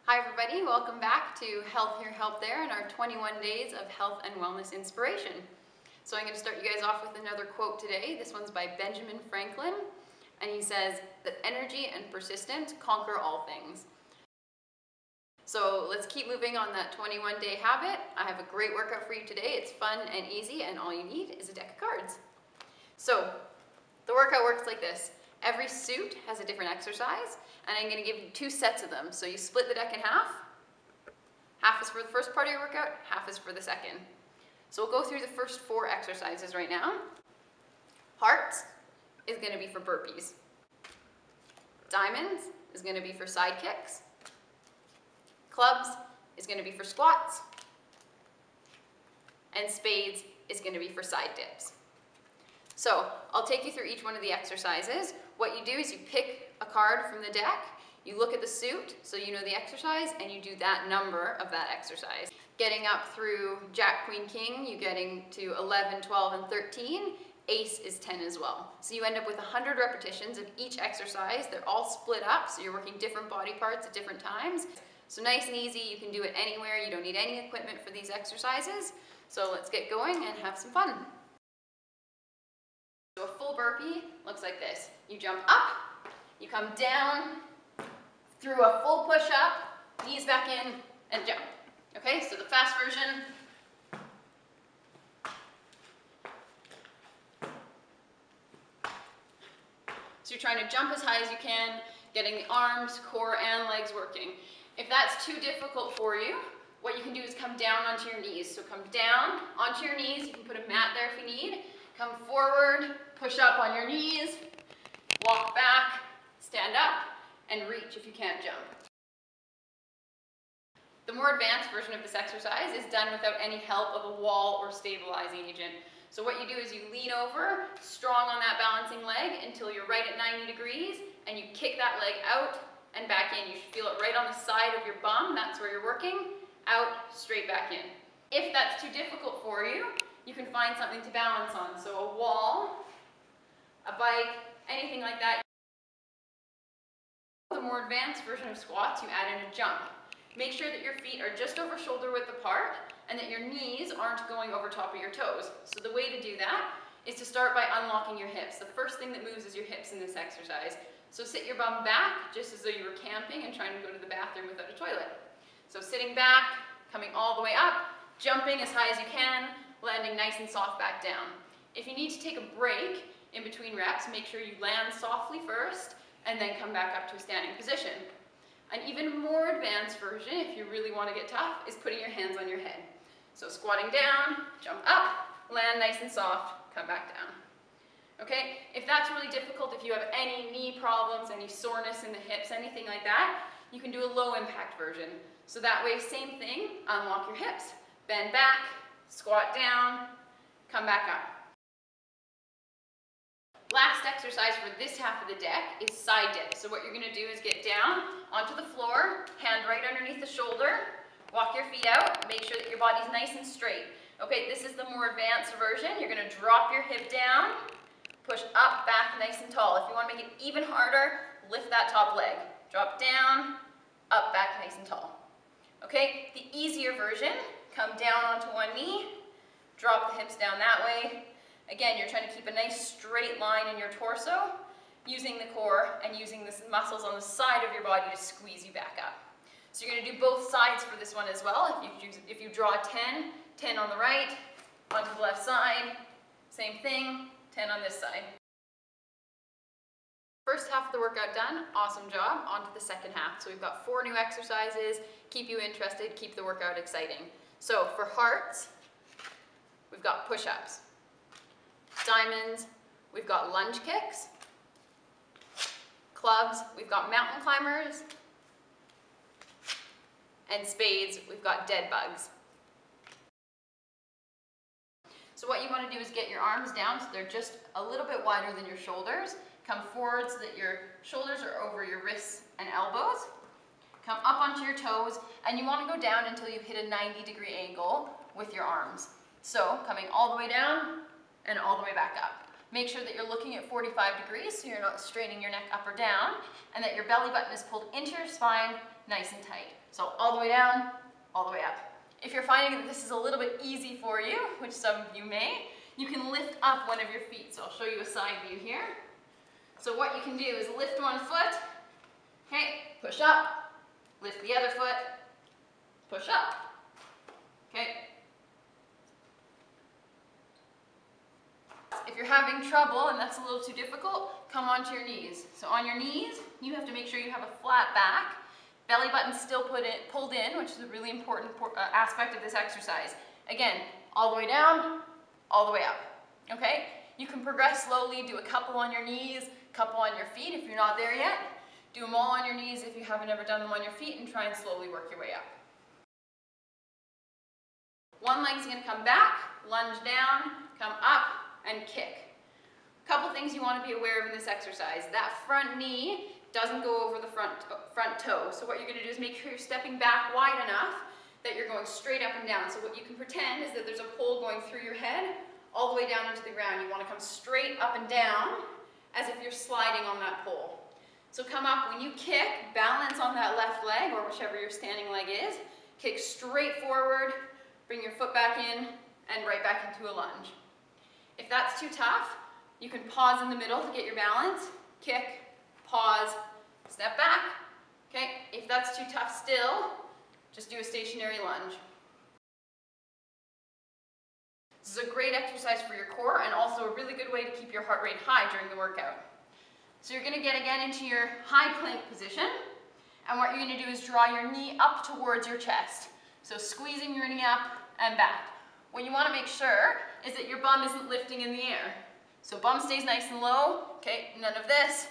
Hi everybody, welcome back to Health Here, Help There and our 21 days of health and wellness inspiration. So I'm going to start you guys off with another quote today. This one's by Benjamin Franklin, and he says that energy and persistence conquer all things. So let's keep moving on that 21-day habit. I have a great workout for you today. It's fun and easy, and all you need is a deck of cards. So the workout works like this. Every suit has a different exercise, and I'm going to give you 2 sets of them. So you split the deck in half. Half is for the first part of your workout, half is for the second. So we'll go through the first 4 exercises right now. Hearts is going to be for burpees. Diamonds is going to be for side kicks. Clubs is going to be for squats. And spades is going to be for side dips. So I'll take you through each one of the exercises. What you do is you pick a card from the deck, you look at the suit, so you know the exercise, and you do that number of that exercise. Getting up through Jack, Queen, King, you're getting to 11, 12, and 13. Ace is 10 as well. So you end up with 100 repetitions of each exercise. They're all split up, so you're working different body parts at different times. So nice and easy, you can do it anywhere. You don't need any equipment for these exercises. So let's get going and have some fun. So a full burpee looks like this. You jump up, you come down, through a full push-up, knees back in, and jump. Okay, so the fast version. So you're trying to jump as high as you can, getting the arms, core, and legs working. If that's too difficult for you, what you can do is come down onto your knees. So come down onto your knees. You can put a mat there if you need. Come forward, push up on your knees, walk back, stand up, and reach if you can't jump. The more advanced version of this exercise is done without any help of a wall or stabilizing agent. So what you do is you lean over, strong on that balancing leg until you're right at 90 degrees, and you kick that leg out and back in. You should feel it right on the side of your bum. That's where you're working. Out, straight back in. If that's too difficult for you, you can find something to balance on. So a wall, a bike, anything like that. The more advanced version of squats, you add in a jump. Make sure that your feet are just over shoulder width apart and that your knees aren't going over top of your toes. So the way to do that is to start by unlocking your hips. The first thing that moves is your hips in this exercise. So sit your bum back just as though you were camping and trying to go to the bathroom without a toilet. So sitting back, coming all the way up, jumping as high as you can, landing nice and soft back down. If you need to take a break in between reps, make sure you land softly first and then come back up to a standing position. An even more advanced version, if you really want to get tough, is putting your hands on your head. So squatting down, jump up, land nice and soft, come back down. Okay, if that's really difficult, if you have any knee problems, any soreness in the hips, anything like that, you can do a low impact version. So that way, same thing, unlock your hips, bend back, squat down, come back up. Last exercise for this half of the deck is side dip. So what you're going to do is get down onto the floor, hand right underneath the shoulder, walk your feet out, make sure that your body's nice and straight. Okay, this is the more advanced version. You're going to drop your hip down, push up, back, nice and tall. If you want to make it even harder, lift that top leg. Drop down, up, back, nice and tall. Okay, the easier version, come down onto one knee, drop the hips down that way. Again, you're trying to keep a nice straight line in your torso, using the core and using the muscles on the side of your body to squeeze you back up. So you're going to do both sides for this one as well. If you draw 10, 10 on the right, onto the left side, same thing, 10 on this side. First half of the workout done, awesome job. On to the second half. So we've got 4 new exercises, keep you interested, keep the workout exciting. So for hearts, we've got push-ups. Diamonds, we've got lunge kicks. Clubs, we've got mountain climbers. And spades, we've got dead bugs. So what you want to do is get your arms down so they're just a little bit wider than your shoulders. Come forward so that your shoulders are over your wrists and elbows. Come up onto your toes, and you want to go down until you hit a 90-degree angle with your arms. So coming all the way down and all the way back up. Make sure that you're looking at 45 degrees so you're not straining your neck up or down, and that your belly button is pulled into your spine nice and tight. So all the way down, all the way up. If you're finding that this is a little bit easy for you, which some of you may, you can lift up one of your feet. So I'll show you a side view here. So what you can do is lift one foot, okay, push up, lift the other foot, push up, okay. If you're having trouble and that's a little too difficult, come onto your knees. So on your knees, you have to make sure you have a flat back, belly button still pulled in, which is a really important aspect of this exercise. Again, all the way down, all the way up, okay? You can progress slowly, do a couple on your knees, couple on your feet if you're not there yet. Do them all on your knees if you haven't ever done them on your feet, and try and slowly work your way up. One leg's gonna come back, lunge down, come up, and kick. A couple things you want to be aware of in this exercise. That front knee doesn't go over the front toe. So what you're going to do is make sure you're stepping back wide enough that you're going straight up and down. So what you can pretend is that there's a pole going through your head all the way down into the ground. You want to come straight up and down as if you're sliding on that pole. So come up, when you kick, balance on that left leg or whichever your standing leg is. Kick straight forward, bring your foot back in, and right back into a lunge. If that's too tough, you can pause in the middle to get your balance, kick, pause, step back, okay? If that's too tough still, just do a stationary lunge. This is a great exercise for your core and also a really good way to keep your heart rate high during the workout. So you're gonna get again into your high plank position, and what you're gonna do is draw your knee up towards your chest. So squeezing your knee up and back. What you want to make sure is that your bum isn't lifting in the air. So bum stays nice and low, okay, none of this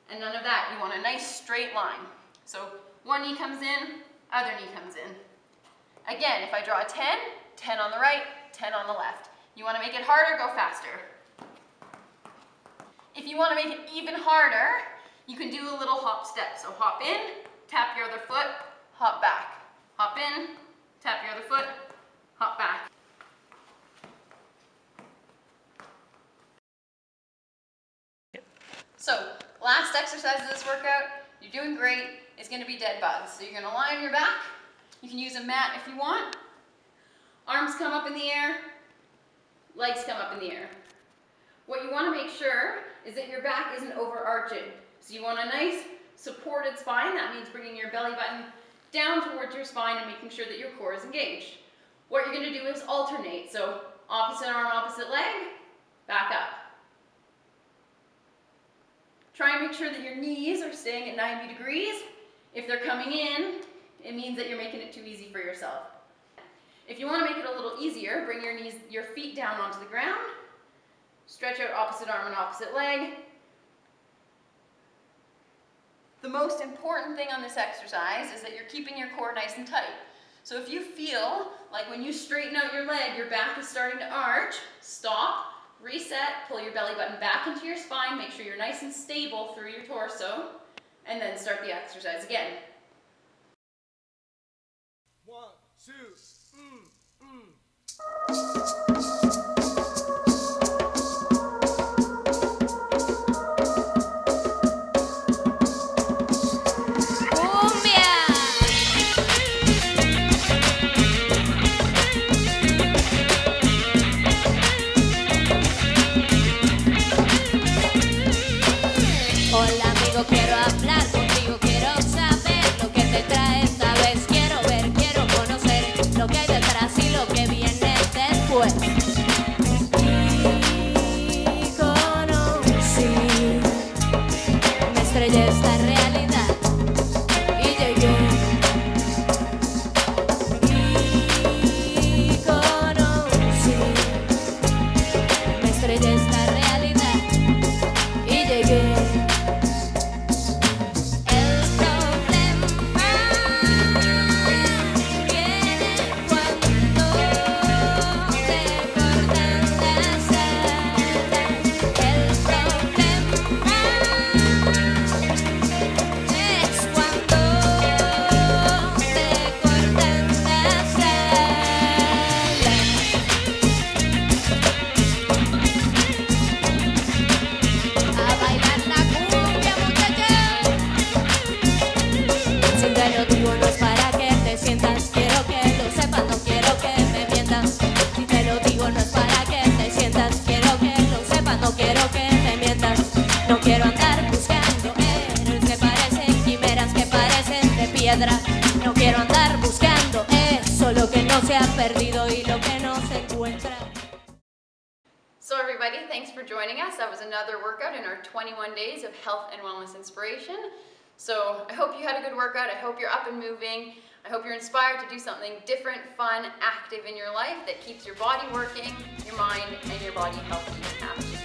and none of that. You want a nice straight line. So one knee comes in, other knee comes in. Again, if I draw a 10, 10 on the right, 10 on the left. You want to make it harder, go faster. If you want to make it even harder, you can do a little hop step. So hop in, tap your other foot, hop back. Hop in, tap your other foot, hop back. So, last exercise of this workout, you're doing great, it's going to be dead bugs. So you're going to lie on your back, you can use a mat if you want, arms come up in the air, legs come up in the air. What you want to make sure is that your back isn't overarching. So you want a nice supported spine, that means bringing your belly button down towards your spine and making sure that your core is engaged. What you're going to do is alternate, so opposite arm, opposite leg, back up. Try and make sure that your knees are staying at 90 degrees. If they're coming in, it means that you're making it too easy for yourself. If you want to make it a little easier, bring your feet down onto the ground, stretch out opposite arm and opposite leg. The most important thing on this exercise is that you're keeping your core nice and tight. So if you feel like when you straighten out your leg, your back is starting to arch, stop. Reset, pull your belly button back into your spine, make sure you're nice and stable through your torso, and then start the exercise again. 1, 2, Hola amigo, quiero hablar contigo, quiero saber lo que te trae esta vez, quiero ver, quiero conocer lo que te lo digo no es para que te sientas, quiero que lo sepas, no quiero que me mientas. Si te lo digo no es para que te sientas, quiero que lo sepas, no quiero que me mientas. No quiero andar buscando héroes que parecen quimeras que parecen de piedra. No quiero andar buscando eso, lo que no se ha perdido y lo que no se encuentra. So everybody, thanks for joining us. That was another workout in our 21 days of health and wellness inspiration. So I hope you had a good workout. I hope you're up and moving. I hope you're inspired to do something different, fun, active in your life that keeps your body working, your mind, and your body healthy and happy.